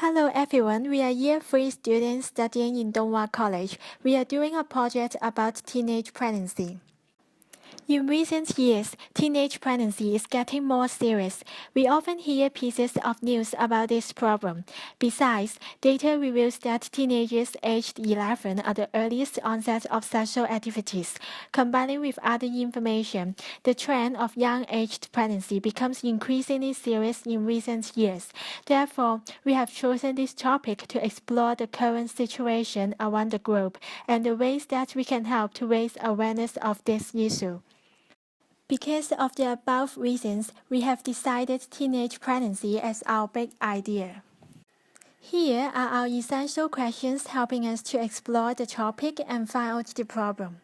Hello everyone, we are Year 3 students studying in Donghwa College. We are doing a project about teenage pregnancy. In recent years, teenage pregnancy is getting more serious. We often hear pieces of news about this problem. Besides, data reveals that teenagers aged 11 are the earliest onset of sexual activities. Combining with other information, the trend of young-aged pregnancy becomes increasingly serious in recent years. Therefore, we have chosen this topic to explore the current situation around the globe and the ways that we can help to raise awareness of this issue. Because of the above reasons, we have decided teenage pregnancy as our big idea. Here are our essential questions helping us to explore the topic and find out the problem.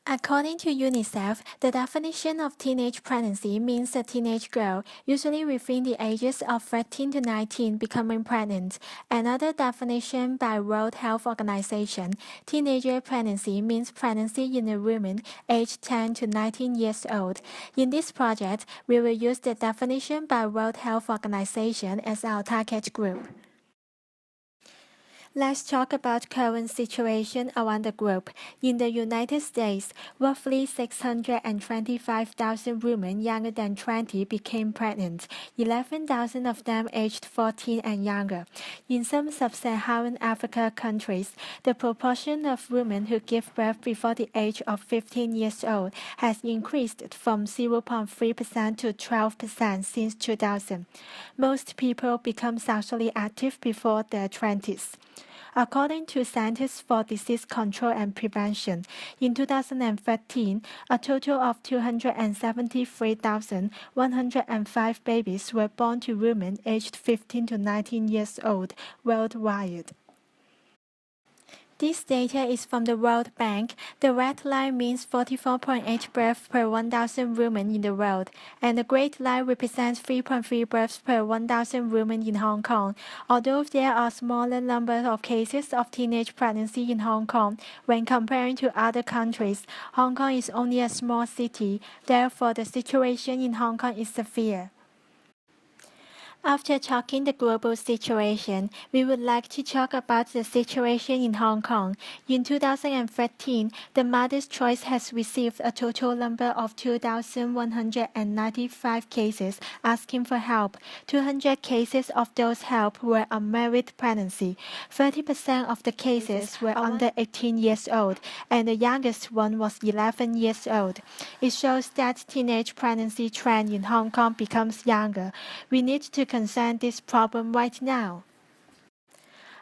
According to UNICEF, the definition of teenage pregnancy means a teenage girl, usually within the ages of 13 to 19, becoming pregnant. Another definition by World Health Organization, teenager pregnancy means pregnancy in a woman aged 10 to 19 years old. In this project, we will use the definition by World Health Organization as our target group. Let's talk about current situation around the globe. In the United States, roughly 625,000 women younger than 20 became pregnant, 11,000 of them aged 14 and younger. In some sub-Saharan Africa countries, the proportion of women who give birth before the age of 15 years old has increased from 0.3% to 12% since 2000. Most people become sexually active before their 20s. According to Centers for Disease Control and Prevention, in 2013, a total of 273,105 babies were born to women aged 15 to 19 years old worldwide. This data is from the World Bank. The red line means 44.8 births per 1,000 women in the world, and the gray line represents 3.3 births per 1,000 women in Hong Kong. Although there are smaller numbers of cases of teenage pregnancy in Hong Kong when comparing to other countries, Hong Kong is only a small city. Therefore, the situation in Hong Kong is severe. After talking the global situation, we would like to talk about the situation in Hong Kong. In 2013, the Mother's Choice has received a total number of 2,195 cases asking for help. 200 cases of those help were unmarried pregnancy. 30% of the cases were under 18 years old, and the youngest one was 11 years old. It shows that teenage pregnancy trend in Hong Kong becomes younger. We need to concern this problem right now.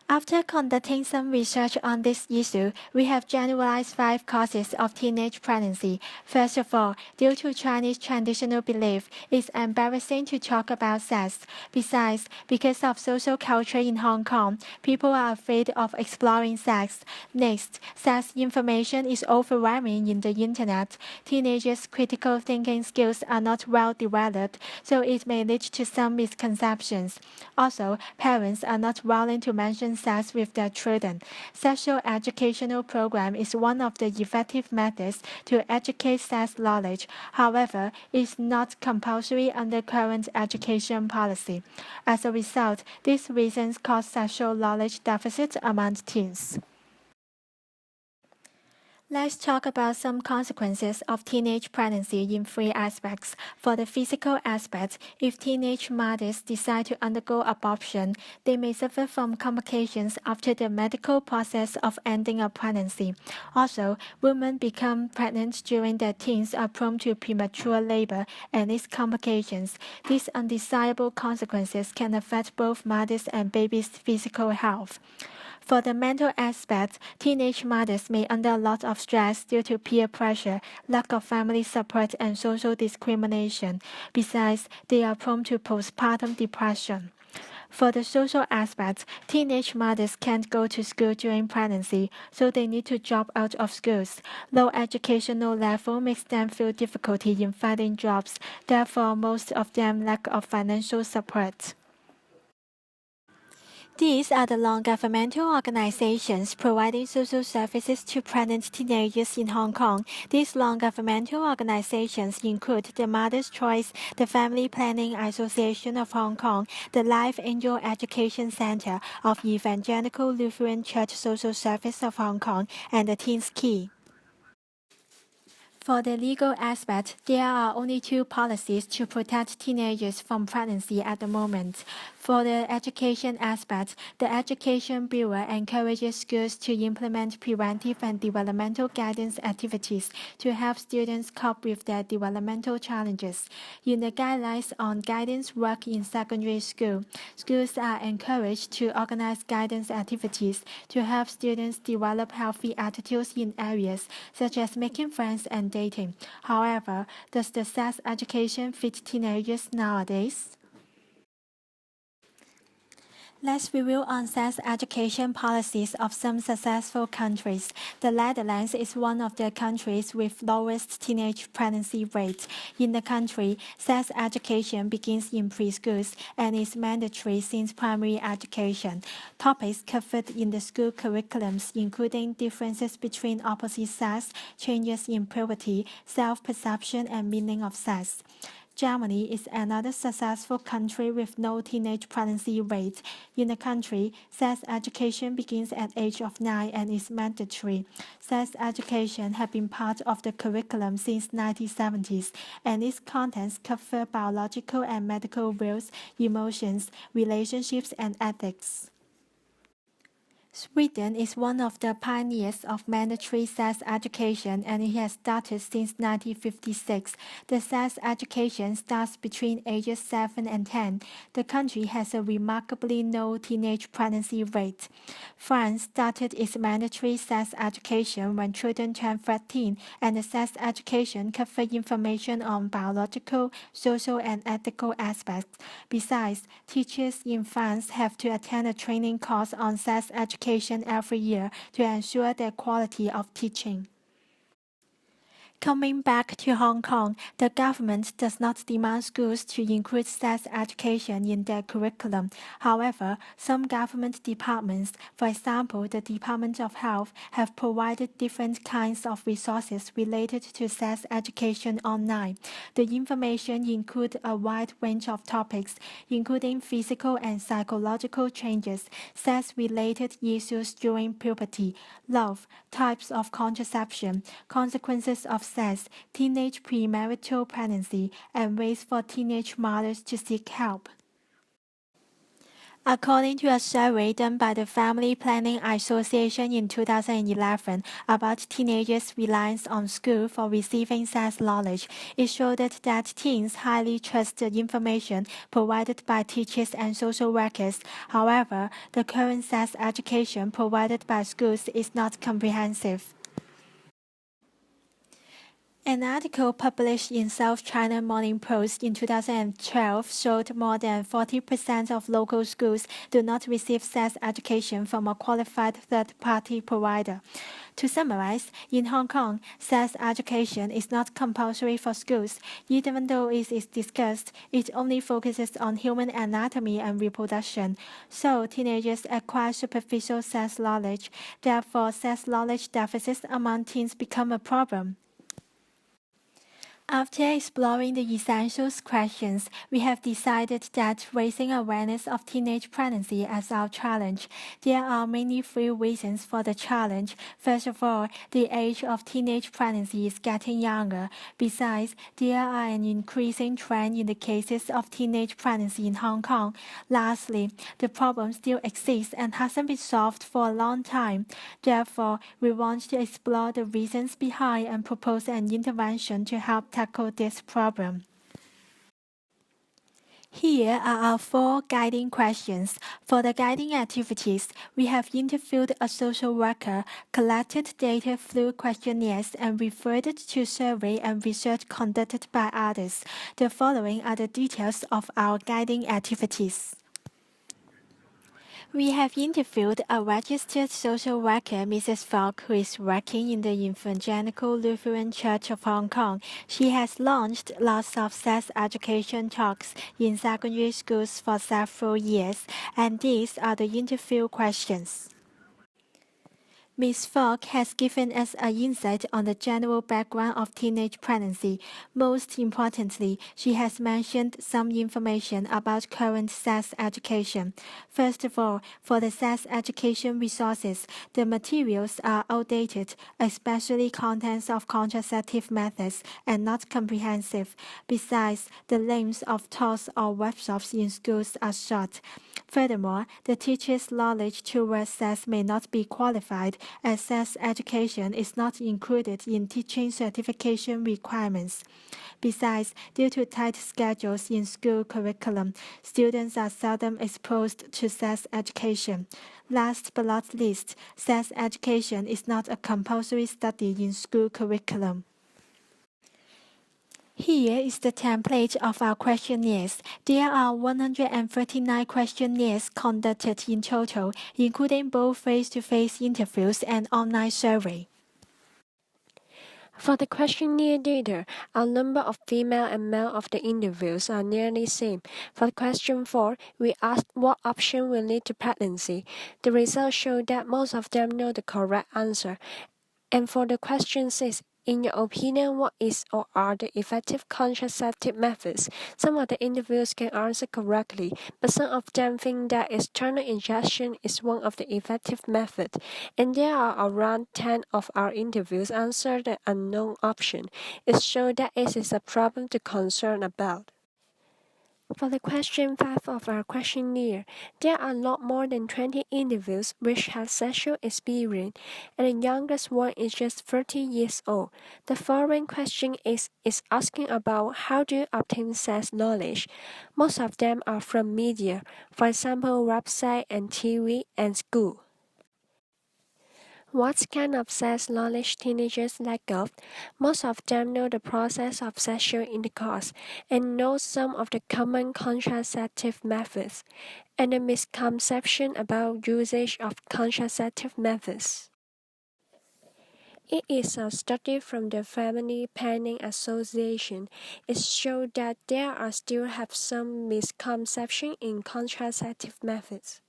After conducting some research on this issue, we have generalized 5 causes of teenage pregnancy. First of all, due to Chinese traditional belief, it's embarrassing to talk about sex. Besides, because of social culture in Hong Kong, people are afraid of exploring sex. Next, sex information is overwhelming in the internet. Teenagers' critical thinking skills are not well developed, so it may lead to some misconceptions. Also, parents are not willing to mention sex with their children. Sexual educational program is one of the effective methods to educate sex knowledge. However, it is not compulsory under current education policy. As a result, these reasons cause sexual knowledge deficit among teens. Let's talk about some consequences of teenage pregnancy in 3 aspects. For the physical aspect, if teenage mothers decide to undergo abortion, they may suffer from complications after the medical process of ending a pregnancy. Also, women become pregnant during their teens are prone to premature labor and its complications. These undesirable consequences can affect both mothers and babies' physical health. For the mental aspect, teenage mothers may under a lot of stress due to peer pressure, lack of family support, and social discrimination. Besides, they are prone to postpartum depression. For the social aspect, teenage mothers can't go to school during pregnancy, so they need to drop out of schools. Low educational level makes them feel difficulty in finding jobs. Therefore, most of them lack of financial support. These are the non-governmental organizations providing social services to pregnant teenagers in Hong Kong. These non-governmental organizations include the Mother's Choice, the Family Planning Association of Hong Kong, the Life Angel Education Center of Evangelical Lutheran Church Social Service of Hong Kong, and the Teens Key. For the legal aspect, there are only two policies to protect teenagers from pregnancy at the moment. For the education aspect, the Education Bureau encourages schools to implement preventive and developmental guidance activities to help students cope with their developmental challenges. In the guidelines on guidance work in secondary school, schools are encouraged to organize guidance activities to help students develop healthy attitudes in areas such as making friends and dating. However, does the sex education fit teenagers nowadays? Let's review on sex education policies of some successful countries. The Netherlands is one of the countries with lowest teenage pregnancy rate. In the country, sex education begins in preschools and is mandatory since primary education. Topics covered in the school curriculums including differences between opposite sex, changes in puberty, self-perception, and meaning of sex. Germany is another successful country with no teenage pregnancy rate. In the country, sex education begins at age of 9 and is mandatory. Sex education has been part of the curriculum since 1970s, and its contents cover biological and medical views, emotions, relationships, and ethics. Sweden is one of the pioneers of mandatory sex education, and it has started since 1956. The sex education starts between ages 7 and 10. The country has a remarkably low teenage pregnancy rate. France started its mandatory sex education when children turned 13, and the sex education covers information on biological, social, and ethical aspects. Besides, teachers in France have to attend a training course on sex education every year to ensure the quality of teaching. Coming back to Hong Kong, the government does not demand schools to include sex education in their curriculum. However, some government departments, for example the Department of Health, have provided different kinds of resources related to sex education online. The information includes a wide range of topics, including physical and psychological changes, sex-related issues during puberty, love, types of contraception, consequences of sex, teenage premarital pregnancy, and ways for teenage mothers to seek help. According to a survey done by the Family Planning Association in 2011 about teenagers' reliance on school for receiving sex knowledge, it showed that teens highly trust the information provided by teachers and social workers. However, the current sex education provided by schools is not comprehensive. An article published in South China Morning Post in 2012 showed more than 40% of local schools do not receive sex education from a qualified third-party provider. To summarize, in Hong Kong, sex education is not compulsory for schools. Even though it is discussed, it only focuses on human anatomy and reproduction. So, teenagers acquire superficial sex knowledge. Therefore, sex knowledge deficits among teens become a problem. After exploring the essentials questions, we have decided that raising awareness of teenage pregnancy as our challenge. There are mainly three reasons for the challenge. First of all, the age of teenage pregnancy is getting younger. Besides, there are an increasing trend in the cases of teenage pregnancy in Hong Kong. Lastly, the problem still exists and hasn't been solved for a long time. Therefore, we want to explore the reasons behind and propose an intervention to help tackle this problem. Here are our 4 guiding questions. For the guiding activities, we have interviewed a social worker, collected data through questionnaires, and referred it to survey and research conducted by others. The following are the details of our guiding activities. We have interviewed a registered social worker, Mrs. Falk, who is working in the Evangelical Lutheran Church of Hong Kong. She has launched lots of sex education talks in secondary schools for several years, and these are the interview questions. Ms. Falk has given us an insight on the general background of teenage pregnancy. Most importantly, she has mentioned some information about current sex education. First of all, for the sex education resources, the materials are outdated, especially contents of contraceptive methods, and not comprehensive. Besides, the lengths of talks or workshops in schools are short. Furthermore, the teacher's knowledge towards sex may not be qualified, as sex education is not included in teaching certification requirements. Besides, due to tight schedules in school curriculum, students are seldom exposed to sex education. Last but not least, sex education is not a compulsory study in school curriculum. Here is the template of our questionnaires. There are 139 questionnaires conducted in total, including both face-to-face interviews and online survey. For the questionnaire data, our number of female and male of the interviews are nearly same. For question 4, we asked what option will lead to pregnancy. The results show that most of them know the correct answer. And for the question 6, in your opinion, what is or are the effective contraceptive methods? Some of the interviews can answer correctly, but some of them think that external injection is one of the effective methods. And there are around 10 of our interviews answer the unknown option. It shows that it is a problem to concern about. For the question 5 of our questionnaire, there are not more than 20 interviews which have sexual experience, and the youngest one is just 30 years old. The following question is asking about how do you obtain sex knowledge. Most of them are from media, for example website and TV and school. What kind of sex knowledge teenagers lack of? Most of them know the process of sexual intercourse and know some of the common contraceptive methods, and the misconception about usage of contraceptive methods. It is a study from the Family Planning Association. It showed that there are still have some misconception in contraceptive methods.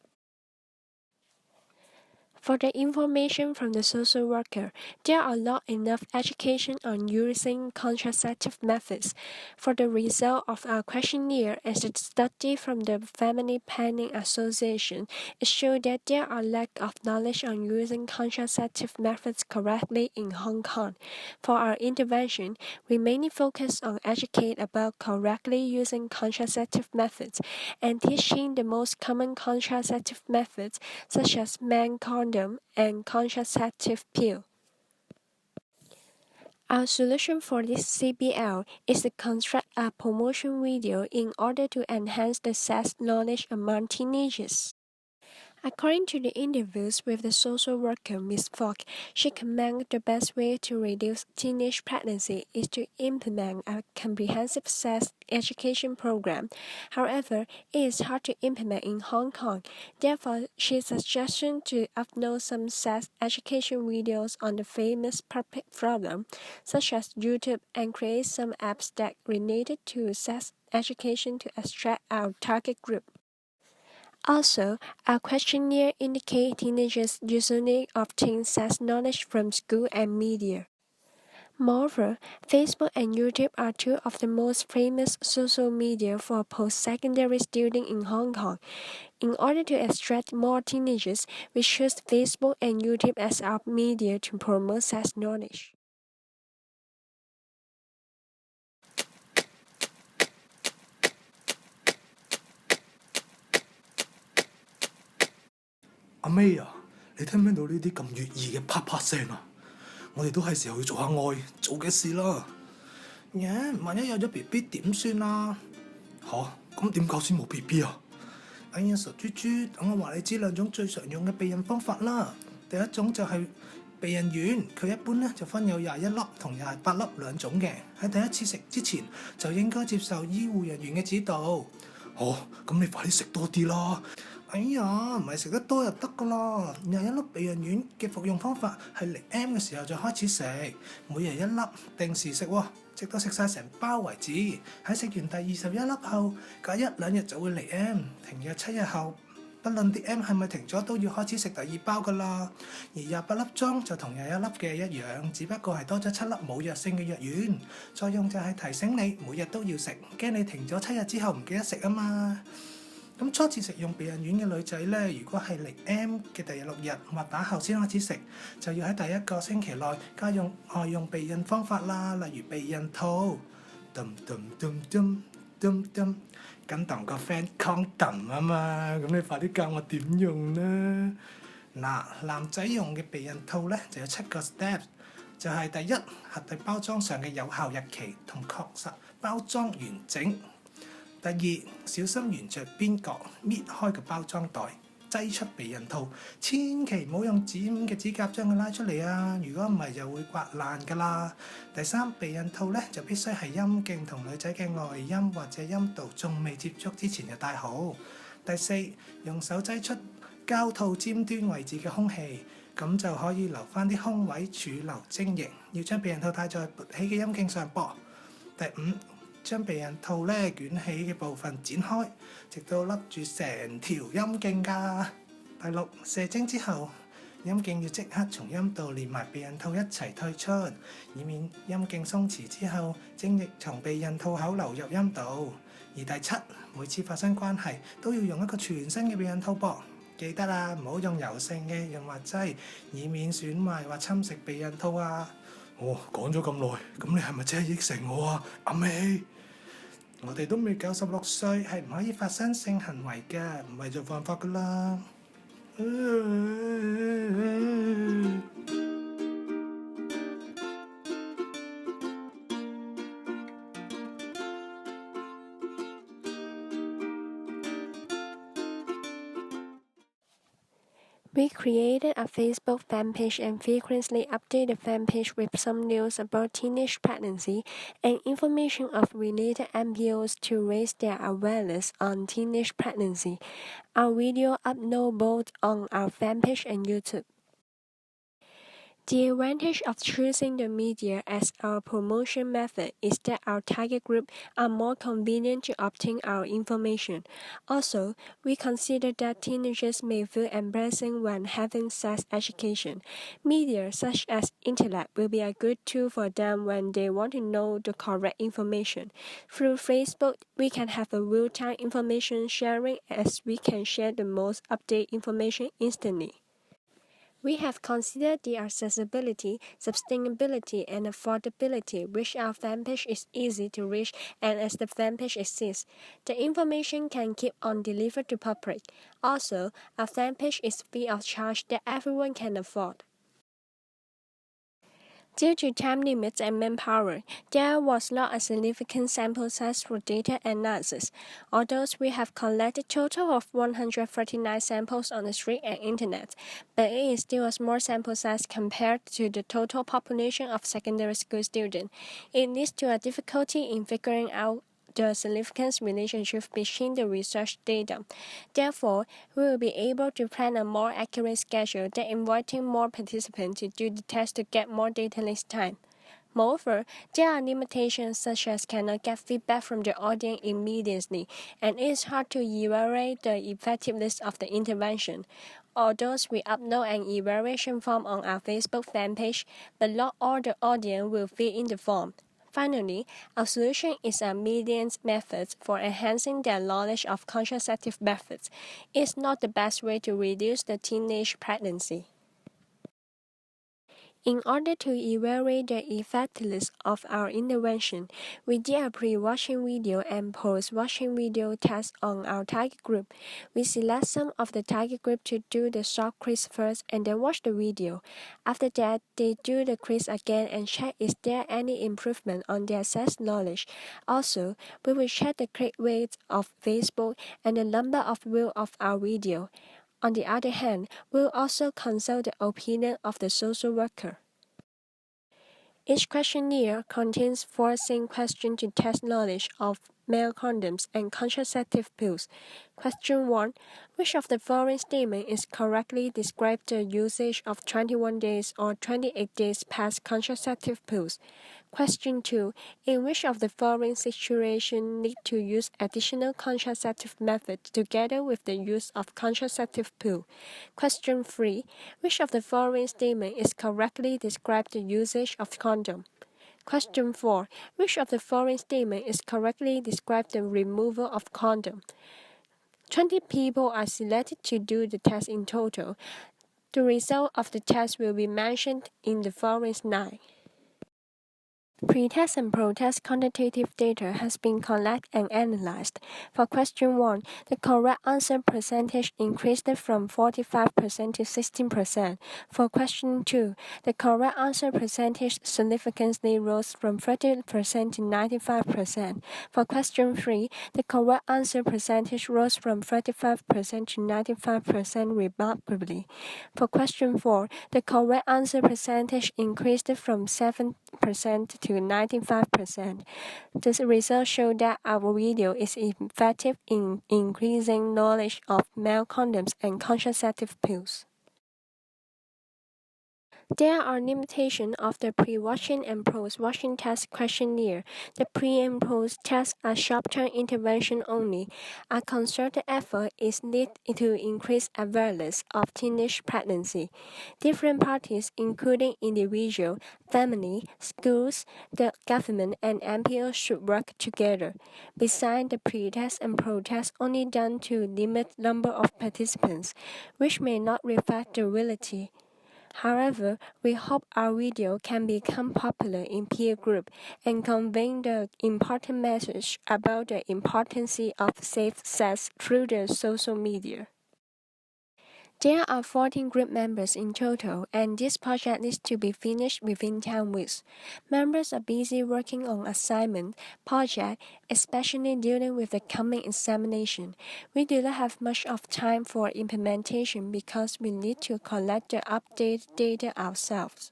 For the information from the social worker, there are not enough education on using contraceptive methods. For the result of our questionnaire as a study from the Family Planning Association, it showed that there are lack of knowledge on using contraceptive methods correctly in Hong Kong. For our intervention, we mainly focus on educate about correctly using contraceptive methods and teaching the most common contraceptive methods such as man condom and contraceptive pill. Our solution for this CBL is to construct a promotion video in order to enhance the sex knowledge among teenagers. According to the interviews with the social worker, Ms. Falk, she commented the best way to reduce teenage pregnancy is to implement a comprehensive sex education program. However, it is hard to implement in Hong Kong. Therefore, she suggested to upload some sex education videos on the famous public forum, such as YouTube, and create some apps that related to sex education to attract our target group. Also, our questionnaire indicates teenagers usually obtain sex knowledge from school and media. Moreover, Facebook and YouTube are two of the most famous social media for post-secondary students in Hong Kong. In order to attract more teenagers, we choose Facebook and YouTube as our media to promote sex knowledge. 阿 May 啊，你聽唔聽到呢啲咁悅耳嘅啪啪聲啊？我哋都係時候要做下愛做嘅事啦。萬一有咗 BB 點算啊？咁點搞先冇 BB 啊？哎呀，傻豬豬，等我話你知兩種最常用嘅避孕方法啦。第一種就係避孕丸，佢一般咧就分有21粒同28粒兩種嘅。喺第一次食之前就應該接受醫護人員嘅指導。咁你快啲食多啲啦！哎呀，唔係食得多就得噶啦。有一粒避孕丸嘅服用方法係嚟 M 嘅時候就開始食，每日一粒，定時食喎，直到食晒成包為止。喺食完第21粒後，隔1-2日就會嚟 M， 停藥7日後。不論啲 M 係咪停咗，都要開始食第2包噶啦。而28粒裝就同21粒嘅一樣，只不過係多咗7粒冇藥性嘅藥丸。作用就係提醒你每日都要食，驚你停咗7日之後唔記得食啊嘛。咁初次食用避孕丸嘅女仔呢，如果係嚟 M 嘅第6日或打後先開始食，就要喺第1個星期內加用外用避孕方法啦，例如避孕套。咁同個 friend condom 啊嘛，咁你快啲教我點用啦。嗱，男仔用嘅避孕套呢，就有7個 step， 就係第1，核對包裝上嘅有效日期同確實包裝完整。第2，小心沿着邊角搣開個包裝袋，擠出避孕套，千祈唔好用指5嘅指甲將佢拉出嚟啊！如果唔係就會刮爛㗎啦。第3，避孕套呢就必須係陰莖同女仔嘅外陰或者陰道仲未接觸之前就戴好。第4，用手擠出膠套尖端位置嘅空氣，咁就可以留翻啲空位儲留精液。要將避孕套戴在勃起嘅陰莖上噃。第5，將避孕套捲起嘅部分剪開，直到笠住成條陰莖㗎。第6，射精之後，陰莖要即刻從陰道連埋避孕套一齊退出，以免陰莖鬆弛之後，精液從避孕套口流入陰道。而第7，每次發生關係都要用一個全新嘅避孕套噃。記得啦，唔好用油性嘅潤滑劑，以免損壞或侵蝕避孕套啊。講咗咁耐，咁你係咪真係應承我啊，阿美？我哋都未夠16歲，係唔可以發生性行為嘅，唔係就犯法㗎啦。We created a Facebook fan page and frequently update the fan page with some news about teenage pregnancy and information of related NPOs to raise their awareness on teenage pregnancy. Our video upload both on our fan page and YouTube. The advantage of choosing the media as our promotion method is that our target group are more convenient to obtain our information. Also, we consider that teenagers may feel embarrassing when having sex education. Media such as internet will be a good tool for them when they want to know the correct information. Through Facebook, we can have a real-time information sharing as we can share the most updated information instantly. We have considered the accessibility, sustainability, and affordability, which our fan page is easy to reach, and as the fan page exists, the information can keep on delivered to public. Also, our fan page is free of charge that everyone can afford. Due to time limits and manpower, there was not a significant sample size for data analysis. Although we have collected a total of 139 samples on the street and internet, but it is still a small sample size compared to the total population of secondary school students. It leads to a difficulty in figuring out the significant relationship between the research data. Therefore, we will be able to plan a more accurate schedule that inviting more participants to do the test to get more data next time. Moreover, there are limitations such as cannot get feedback from the audience immediately, and it is hard to evaluate the effectiveness of the intervention. Although we upload an evaluation form on our Facebook fan page, but not all the audience will fill in the form. Finally, our solution is a median's method for enhancing their knowledge of contraceptive methods. It's not the best way to reduce the teenage pregnancy. In order to evaluate the effectiveness of our intervention, we did a pre-watching video and post-watching video test on our target group. We select some of the target group to do the short quiz first and then watch the video. After that, they do the quiz again and check is there any improvement on their sex knowledge. Also, we will check the click rate of Facebook and the number of views of our video. On the other hand, we'll also consult the opinion of the social worker. Each questionnaire contains 4 same questions to test knowledge of male condoms and contraceptive pills. Question 1. Which of the following statement is correctly described the usage of 21 days or 28 days past contraceptive pills? Question 2. In which of the following situations need to use additional contraceptive methods together with the use of contraceptive pill? Question 3. Which of the following statement is correctly described the usage of condom? Question 4. Which of the following statement is correctly described the removal of condom? 20 people are selected to do the test in total. The result of the test will be mentioned in the following slide. Pre-test and post-test quantitative data has been collected and analyzed. For question 1, the correct answer percentage increased from 45% to 16%. For question 2, the correct answer percentage significantly rose from 30% to 95%. For question 3, the correct answer percentage rose from 35% to 95% remarkably. For question 4, the correct answer percentage increased from 7% to 95%. This result shows that our video is effective in increasing knowledge of male condoms and contraceptive pills. There are limitations of the pre-washing and post-washing test questionnaire. The pre and post tests are short-term intervention only. A concerted effort is needed to increase awareness of teenage pregnancy. Different parties, including individual, family, schools, the government, and NPO should work together. Besides, the pre-test and post-test only done to limit number of participants, which may not reflect the reality. However, we hope our video can become popular in peer group and convey the important message about the importance of safe sex through the social media. There are 14 group members in total, and this project needs to be finished within 10 weeks. Members are busy working on assignment, project, especially dealing with the coming examination. We do not have much of time for implementation because we need to collect the updated data ourselves.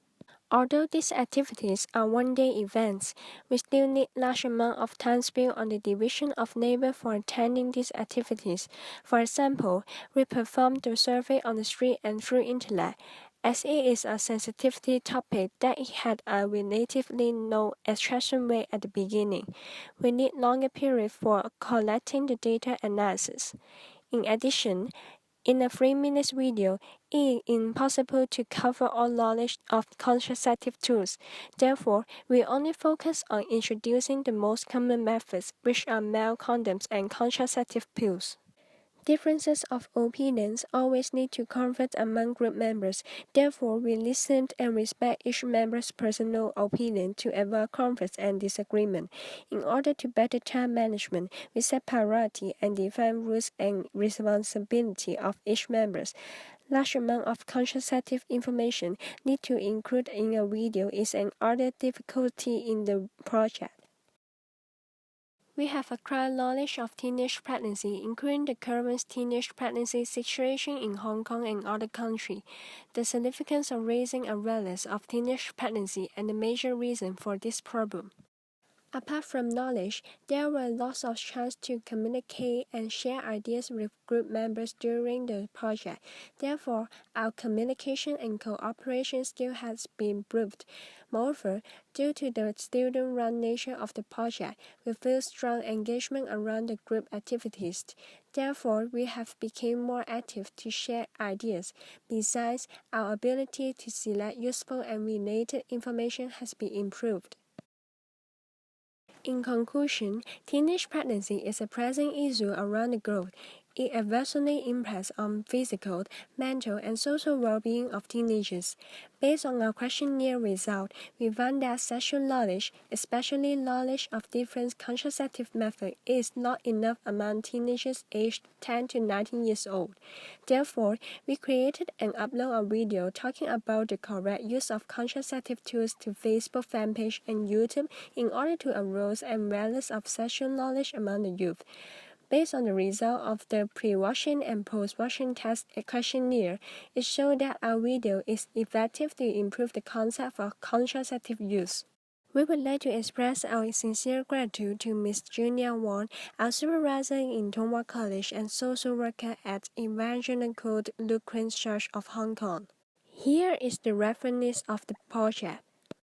Although these activities are one-day events, we still need large amount of time spent on the division of labor for attending these activities. For example, we performed the survey on the street and through internet. As it is a sensitivity topic that it had a relatively low extraction rate at the beginning, we need longer period for collecting the data analysis. In addition, in a 3-minute video, it is impossible to cover all knowledge of contraceptive tools. Therefore, we only focus on introducing the most common methods, which are male condoms and contraceptive pills. Differences of opinions always lead to conflict among group members. Therefore, we listen and respect each member's personal opinion to avoid conflict and disagreement. In order to better time management, we set priority and define rules and responsibility of each member. Large amount of contraceptive information need to include in a video is another difficulty in the project. We have acquired knowledge of teenage pregnancy, including the current teenage pregnancy situation in Hong Kong and other countries, the significance of raising awareness of teenage pregnancy, and the major reason for this problem. Apart from knowledge, there were lots of chances to communicate and share ideas with group members during the project. Therefore, our communication and cooperation skill has been improved. Moreover, due to the student-run nature of the project, we feel strong engagement around the group activities. Therefore, we have become more active to share ideas. Besides, our ability to select useful and related information has been improved. In conclusion, teenage pregnancy is a pressing issue around the globe. It adversely impacts on physical, mental, and social well-being of teenagers. Based on our questionnaire result, we found that sexual knowledge, especially knowledge of different contraceptive methods, is not enough among teenagers aged 10 to 19 years old. Therefore, we created and uploaded a video talking about the correct use of contraceptive tools to Facebook fan page and YouTube in order to arouse awareness of sexual knowledge among the youth. Based on the result of the pre-washing and post-washing test questionnaire, it showed that our video is effective to improve the concept of contraceptive use. We would like to express our sincere gratitude to Ms. Junia Wong, our supervisor in Tongwa College and social worker at Evangelical Lutheran Church of Hong Kong. Here is the reference of the project.